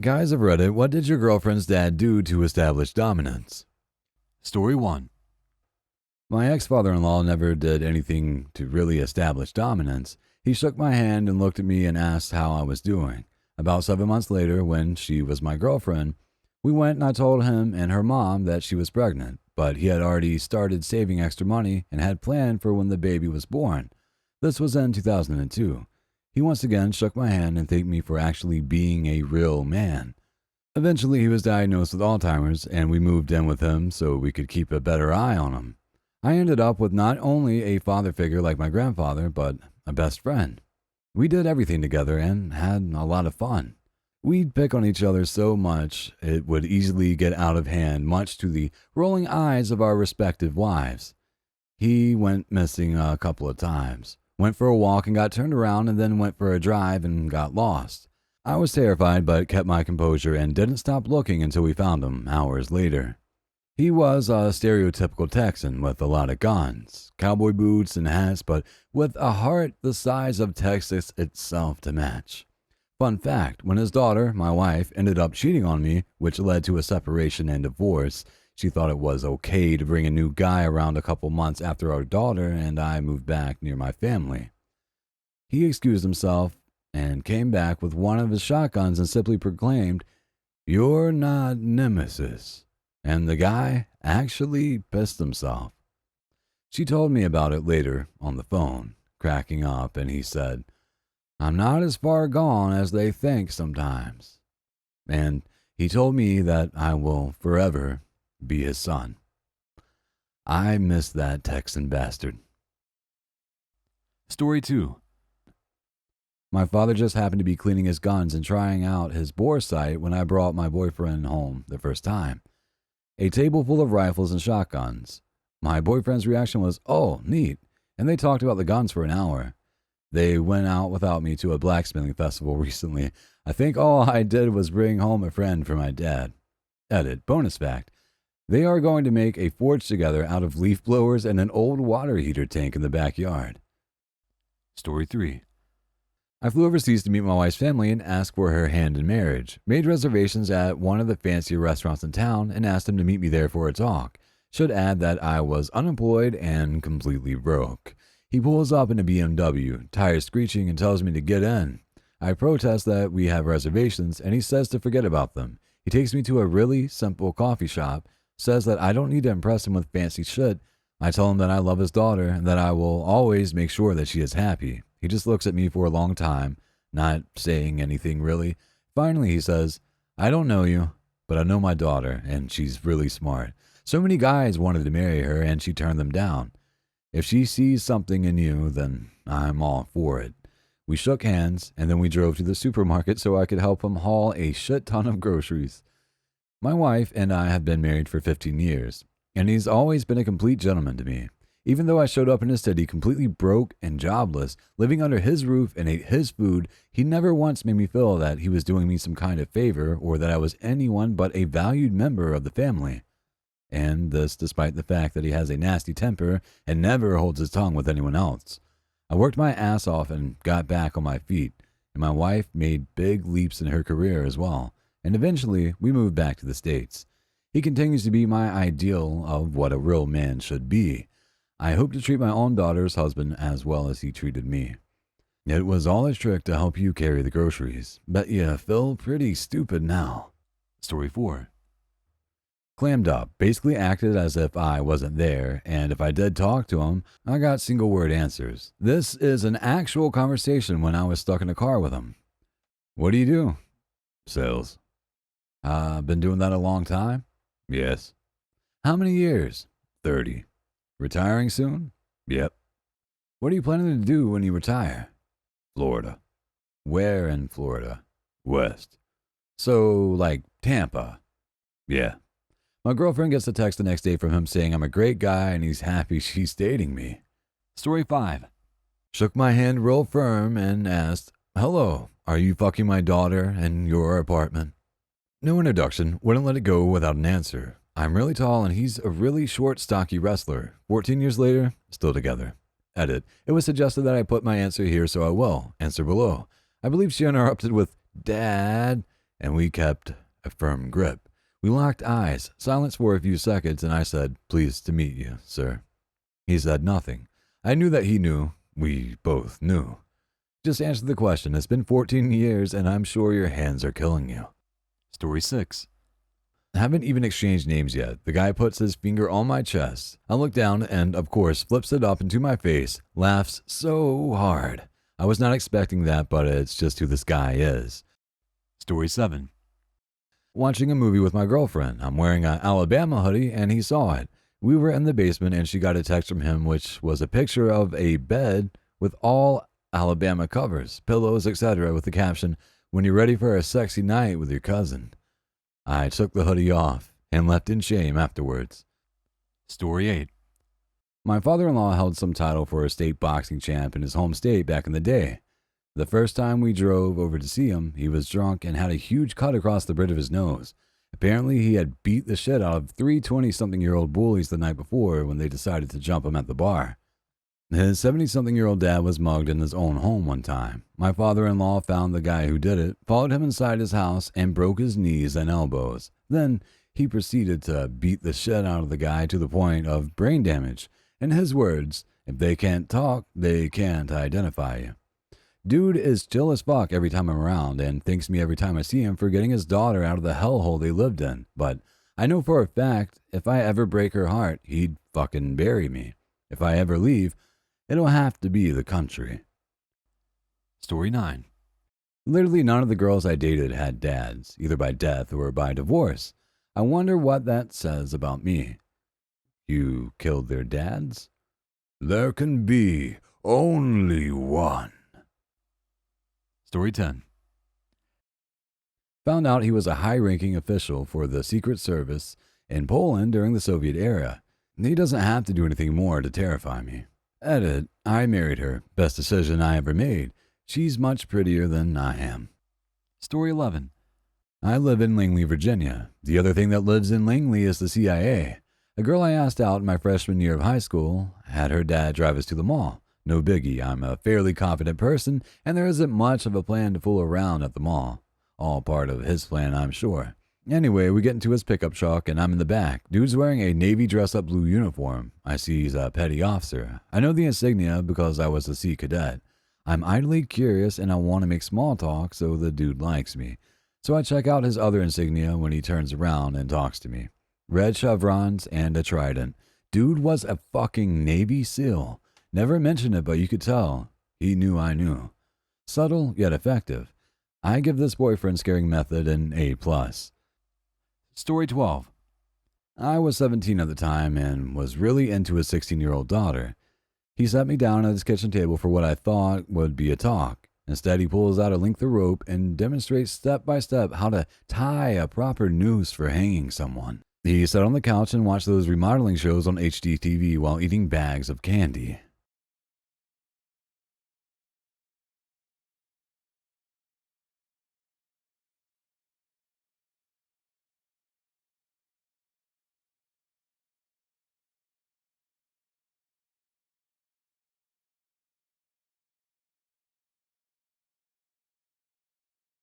Guys of Reddit, what did your girlfriend's dad do to establish dominance? Story 1. My ex-father-in-law never did anything to really establish dominance. He shook my hand and looked at me and asked how I was doing. About 7 months later, when she was my girlfriend, we went and I told him and her mom that she was pregnant, but he had already started saving extra money and had planned for when the baby was born. This was in 2002. He once again shook my hand and thanked me for actually being a real man. Eventually, he was diagnosed with Alzheimer's, and we moved in with him so we could keep a better eye on him. I ended up with not only a father figure like my grandfather, but a best friend. We did everything together and had a lot of fun. We'd pick on each other so much it would easily get out of hand, much to the rolling eyes of our respective wives. He went missing a couple of times, went for a walk and got turned around, and then went for a drive and got lost. I was terrified but kept my composure and didn't stop looking until we found him hours later. He was a stereotypical Texan with a lot of guns, cowboy boots and hats, but with a heart the size of Texas itself to match. Fun fact, when his daughter, my wife, ended up cheating on me, which led to a separation and divorce, she thought it was okay to bring a new guy around a couple months after our daughter and I moved back near my family. He excused himself and came back with one of his shotguns and simply proclaimed, "You're not Nemesis." And the guy actually pissed himself. She told me about it later on the phone, cracking up, and he said, "I'm not as far gone as they think sometimes." And he told me that I will forever be his son. I miss that Texan bastard. Story 2. My father just happened to be cleaning his guns and trying out his bore sight when I brought my boyfriend home the first time. A table full of rifles and shotguns. My boyfriend's reaction was, "Oh, neat," and they talked about the guns for an hour. They went out without me to a blacksmithing festival recently. I think all I did was bring home a friend for my dad. Edit. Bonus fact. They are going to make a forge together out of leaf blowers and an old water heater tank in the backyard. Story 3. I flew overseas to meet my wife's family and ask for her hand in marriage. Made reservations at one of the fancier restaurants in town and asked him to meet me there for a talk. Should add that I was unemployed and completely broke. He pulls up in a BMW, tires screeching, and tells me to get in. I protest that we have reservations, and he says to forget about them. He takes me to a really simple coffee shop, says that I don't need to impress him with fancy shit. I tell him that I love his daughter and that I will always make sure that she is happy. He just looks at me for a long time, not saying anything really. Finally, he says, "I don't know you, but I know my daughter, and she's really smart. So many guys wanted to marry her, and she turned them down. If she sees something in you, then I'm all for it." We shook hands, and then we drove to the supermarket so I could help him haul a shit ton of groceries. My wife and I have been married for 15 years, and he's always been a complete gentleman to me. Even though I showed up in his city completely broke and jobless, living under his roof and ate his food, he never once made me feel that he was doing me some kind of favor or that I was anyone but a valued member of the family. And this despite the fact that he has a nasty temper and never holds his tongue with anyone else. I worked my ass off and got back on my feet, and my wife made big leaps in her career as well, and eventually we moved back to the States. He continues to be my ideal of what a real man should be. I hope to treat my own daughter's husband as well as he treated me. It was all a trick to help you carry the groceries. Bet you feel pretty stupid now. Story 4. Clammed up, basically acted as if I wasn't there, and if I did talk to him, I got single-word answers. This is an actual conversation when I was stuck in a car with him. "What do you do?" "Sales." Been doing that a long time?" "Yes." "How many years?" 30. "Retiring soon?" "Yep." "What are you planning to do when you retire?" "Florida." "Where in Florida?" "West." "So, like Tampa?" "Yeah." My girlfriend gets a text the next day from him saying I'm a great guy and he's happy she's dating me. Story 5. Shook my hand real firm and asked, "Hello, are you fucking my daughter in your apartment?" No introduction, wouldn't let it go without an answer. I'm really tall and he's a really short, stocky wrestler. 14 years later, still together. Edit. It was suggested that I put my answer here, so I will. Answer below. I believe she interrupted with, "Dad, and we kept a firm grip. We locked eyes, silence for a few seconds, and I said, "Pleased to meet you, sir." He said nothing. I knew that he knew. We both knew. Just answer the question. It's been 14 years, and I'm sure your hands are killing you. Story 6. I haven't even exchanged names yet. The guy puts his finger on my chest. I look down and, of course, flips it up into my face, laughs so hard. I was not expecting that, but it's just who this guy is. Story 7. Watching a movie with my girlfriend. I'm wearing an Alabama hoodie, and he saw it. We were in the basement, and she got a text from him, which was a picture of a bed with all Alabama covers, pillows, etc., with the caption, "When you're ready for a sexy night with your cousin." I took the hoodie off and left in shame afterwards. Story 8. My father-in-law held some title for a state boxing champ in his home state back in the day. The first time we drove over to see him, he was drunk and had a huge cut across the bridge of his nose. Apparently, he had beat the shit out of 3 20-something-year-old bullies the night before when they decided to jump him at the bar. His 70-something-year-old dad was mugged in his own home one time. My father-in-law found the guy who did it, followed him inside his house, and broke his knees and elbows. Then he proceeded to beat the shit out of the guy to the point of brain damage. In his words, "If they can't talk, they can't identify you." Dude is chill as fuck every time I'm around and thanks me every time I see him for getting his daughter out of the hellhole they lived in. But I know for a fact, if I ever break her heart, he'd fucking bury me. If I ever leave, it'll have to be the country. Story 9. Literally none of the girls I dated had dads, either by death or by divorce. I wonder what that says about me. You killed their dads? There can be only one. Story 10. Found out he was a high-ranking official for the Secret Service in Poland during the Soviet era. He doesn't have to do anything more to terrify me. Edit, I married her. Best decision I ever made. She's much prettier than I am. Story 11. I live in Langley, Virginia. The other thing that lives in Langley is the CIA. A girl I asked out in my freshman year of high school had her dad drive us to the mall. No biggie, I'm a fairly confident person, and there isn't much of a plan to fool around at the mall. All part of his plan, I'm sure. Anyway, we get into his pickup truck, and I'm in the back. Dude's wearing a navy dress-up blue uniform. I see he's a petty officer. I know the insignia because I was a Sea Cadet. I'm idly curious, and I want to make small talk so the dude likes me. So I check out his other insignia when he turns around and talks to me. Red chevrons and a trident. Dude was a fucking Navy SEAL. Never mentioned it, but you could tell. He knew I knew. Subtle, yet effective. I give this boyfriend scaring method an A+. Story 12. I was 17 at the time and was really into his 16-year-old daughter. He sat me down at his kitchen table for what I thought would be a talk. Instead, he pulls out a length of rope and demonstrates step by step how to tie a proper noose for hanging someone. He sat on the couch and watched those remodeling shows on HDTV while eating bags of candy.